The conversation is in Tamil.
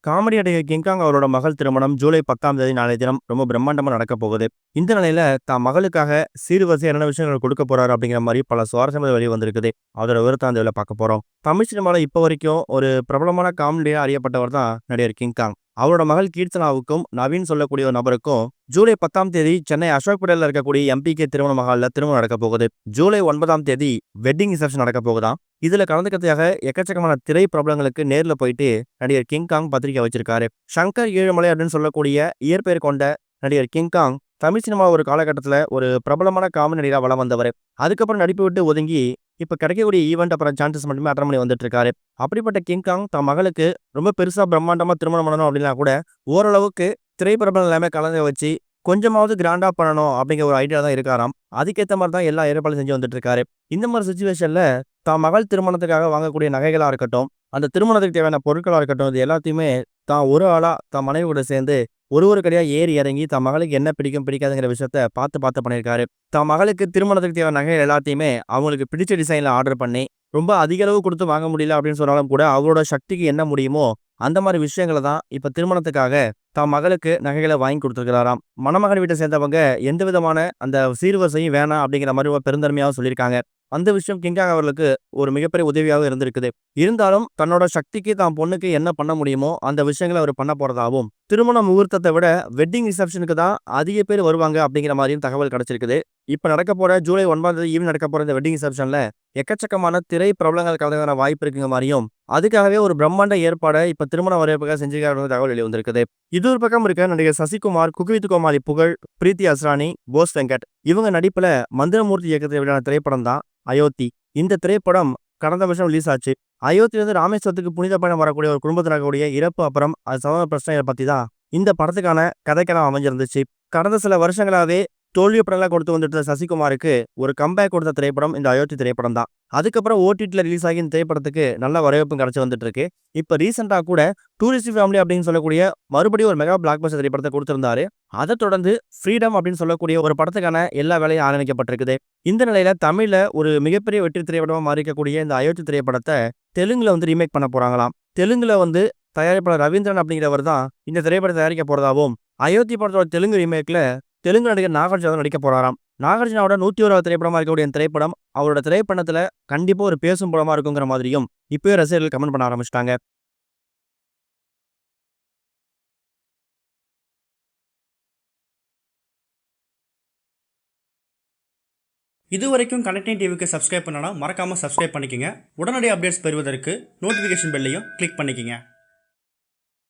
காமெடி நடிகர் கிங்காங் அவரோட மகள் திருமணம் ஜூலை 10ஆம் தேதி நாளைய தினம் ரொம்ப பிரம்மாண்டமா நடக்க போகுது. இந்த நிலையில தான் மகளுக்காக சீர்வரிசை என்னென்ன விஷயங்கள் கொடுக்க போறாரு அப்படிங்கிற மாதிரி பல சுவாரஸ்யமான வெளியே வந்திருக்குது. அதோட விவரத்தை அந்த பார்க்க போறோம். தமிழ் சினிமால இப்ப வரைக்கும் ஒரு பிரபலமான காமெடியா அறியப்பட்டவர் தான் நடிகர் கிங்காங். அவரோட மகள் கீர்த்தனாவுக்கும் நவீன் சொல்லக்கூடிய ஒரு நபருக்கும் ஜூலை 10ஆம் தேதி சென்னை அசோக் பேட்டையில் இருக்கக்கூடிய எம்பிகே திருமண மகால்ல திருமணம் நடக்க போகுது. ஜூலை 9ஆம் தேதி வெட்டிங் ரிசப்ஷன் நடக்க போகுதாம். இதுல கலந்துக்கிறதுக்காக எக்கச்சக்கமான திரை பிரபலங்களுக்கு நேர்ல போயிட்டு நடிகர் கிங்காங் பத்திரிகை வச்சிருக்காரு. சங்கர் ஏழுமலை அப்படின்னு சொல்லக்கூடிய இயற்பெயர் கொண்ட நடிகர் கிங்காங் தமிழ் சினிமா ஒரு காலகட்டத்தில் ஒரு பிரபலமான காமெடி நடிகராக வளம் வந்தவர். அதுக்கப்புறம் நடிப்பு விட்டு ஒதுங்கி இப்ப கிடைக்கக்கூடிய ஈவெண்ட் அப்புறம் சான்சஸ் மட்டுமே அட்டன் பண்ணி வந்துட்டு இருக்காரு. அப்படிப்பட்ட கிங்காங் தன் மகளுக்கு ரொம்ப பெருசா பிரம்மாண்டமா திருமணம் பண்ணணும் அப்படின்னா கூட ஓரளவுக்கு திரைப்பிரபலம் எல்லாமே கலந்து வச்சு கொஞ்சமாவது கிராண்டா பண்ணணும் அப்படிங்கிற ஒரு ஐடியா தான் இருக்காராம். அதுக்கேற்ற மாதிரி தான் எல்லா ஏற்பாடும் செஞ்சு வந்துட்டு இருக்காரு. இந்த மாதிரி சுச்சுவேஷன்ல தான் மகள் திருமணத்துக்காக வாங்கக்கூடிய நகைகளா இருக்கட்டும், அந்த திருமணத்துக்கு தேவையான பொருட்களா இருக்கட்டும், இது எல்லாத்தையுமே தான் ஒரு ஆளா தன் மனைவி கூட சேர்ந்து ஒரு கடையா ஏறி இறங்கி தன் மகளுக்கு என்ன பிடிக்கும் பிடிக்காதுங்கிற விஷயத்த பார்த்து பண்ணியிருக்காரு. தன் மகளுக்கு திருமணத்துக்கு தேவையான நகைகள் எல்லாத்தையுமே அவங்களுக்கு பிடிச்ச டிசைன்ல ஆர்டர் பண்ணி ரொம்ப அதிக அளவு கொடுத்து வாங்க முடியல அப்படின்னு சொன்னாலும் கூட அவரோட சக்திக்கு என்ன முடியுமோ அந்த மாதிரி விஷயங்களை தான் இப்ப திருமணத்துக்காக தான் மகளுக்கு நகைகளை வாங்கி கொடுத்துருக்கிறாராம். மணமகன் வீட்டை சேர்ந்தவங்க எந்த விதமான அந்த சீர்வரிசையும் வேணாம் அப்படிங்கிற மாதிரி பெருந்தன்மையாகவும் சொல்லியிருக்காங்க. அந்த விஷயம் கிங்காங் அவர்களுக்கு ஒரு மிகப்பெரிய உதவியாக இருந்திருக்குது. இருந்தாலும் தன்னோட சக்திக்கு தான் பொண்ணுக்கு என்ன பண்ண முடியுமோ அந்த விஷயங்களை அவர் பண்ண போறதாகவும், திருமண முகூர்த்தத்தை விட வெட்டிங் ரிசப்ஷனுக்கு தான் அதிக பேர் வருவாங்க அப்படிங்கிற மாதிரியும் தகவல் கிடைச்சிருக்குது. இப்ப நடக்க போற ஜூலை 9ஆம் தேதி ஈவினிங் நடக்க போற இந்த வெட்டிங் ரிசப்ஷன்ல எக்கச்சக்கமான திரை பிரபலங்கள் கலந்துக்கிற வாய்ப்பு இருக்குங்க மாதிரியும், அதுக்காகவே ஒரு பிரம்மாண்ட ஏற்பாடை இப்ப திருமண வரவேற்புக்காக செஞ்சுக்கான தகவல் வெளியே வந்திருக்குது. இது ஒரு பக்கம் இருக்க நடிகர் சசிகுமார், குக் வித் கோமாளி புகழ், பிரீத்தி அஸ்ரானி, போஸ் வெங்கட் இவங்க நடிப்புல மந்திரமூர்த்தி இயக்கத்தில் வெளியான திரைப்படம் தான் அயோத்தி. இந்த திரைப்படம் கடந்த வருஷம் ரிலீஸ் ஆச்சு. அயோத்தியிலிருந்து ராமேஸ்வரத்துக்கு புனித பயணம் வரக்கூடிய ஒரு குடும்பத்தினருடைய இறப்பு அப்புறம் அது சம்பந்த பிரச்சனைகளை பத்தி தான் இந்த படத்துக்கான கதைக்களம் அமைஞ்சிருந்துச்சு. கடந்த சில வருஷங்களாவே தோல்வி படங்களை கொடுத்து வந்துட்டு சசிகுமாருக்கு ஒரு கம்பேக் கொடுத்த திரைப்படம் இந்த அயோத்தி திரைப்படம் தான். அதுக்கப்புறம் ஓடிடியில் ரிலீஸ் ஆகி இந்த திரைப்படத்துக்கு நல்ல வரவேற்பு கிடைச்சி வந்துட்டு இருக்கு. இப்ப ரீசெண்டா கூட டூரிஸ்ட் ஃபேமிலி அப்படின்னு சொல்லக்கூடிய மறுபடியும் ஒரு மெகா பிளாக் பஸ்டர் திரைப்படத்தை கொடுத்திருந்தாரு. அதை தொடர்ந்து ஃப்ரீடம் அப்படின்னு சொல்லக்கூடிய ஒரு படத்துக்கான எல்லா வேலையும் ஆரம்பிக்கப்பட்டிருக்குது. இந்த நிலையில தமிழ்ல ஒரு மிகப்பெரிய வெற்றி திரைப்படமா மாறிக்கக்கூடிய இந்த அயோத்தி திரைப்படத்தை தெலுங்குல ரீமேக் பண்ண போறாங்களாம். தெலுங்குல தயாரிப்பாளர் ரவீந்திரன் அப்படிங்கிறவர் தான் இந்த திரைப்படத்தை தயாரிக்க போறதாவும், அயோத்தி படத்தோட தெலுங்கு ரீமேக்ல தெலுங்கு நடிகர் நாகார்ஜுனா நடிக்க போறாராம். நாகார்ஜுனாவோட 101வது திரைப்படமா இருக்கக்கூடிய திரைப்படம் அவரோட திரைப்படத்துல கண்டிப்பா ஒரு பேசும் படமா இருக்குங்கிற மாதிரியும் இப்பவே ரசிகர்கள் கமெண்ட் பண்ண ஆரம்பிச்சிட்டாங்க. இதுவரைக்கும் கனெக்டிங் டிவிக்கு சப்ஸ்கிரைப் பண்ணனா மறக்காம சப்ஸ்கிரைப் பண்ணிக்கங்க. உடனடி அப்டேட்ஸ் பெறுவதற்கு நோட்டிஃபிகேஷன் பெல்லையும் கிளிக் பண்ணிக்கங்க.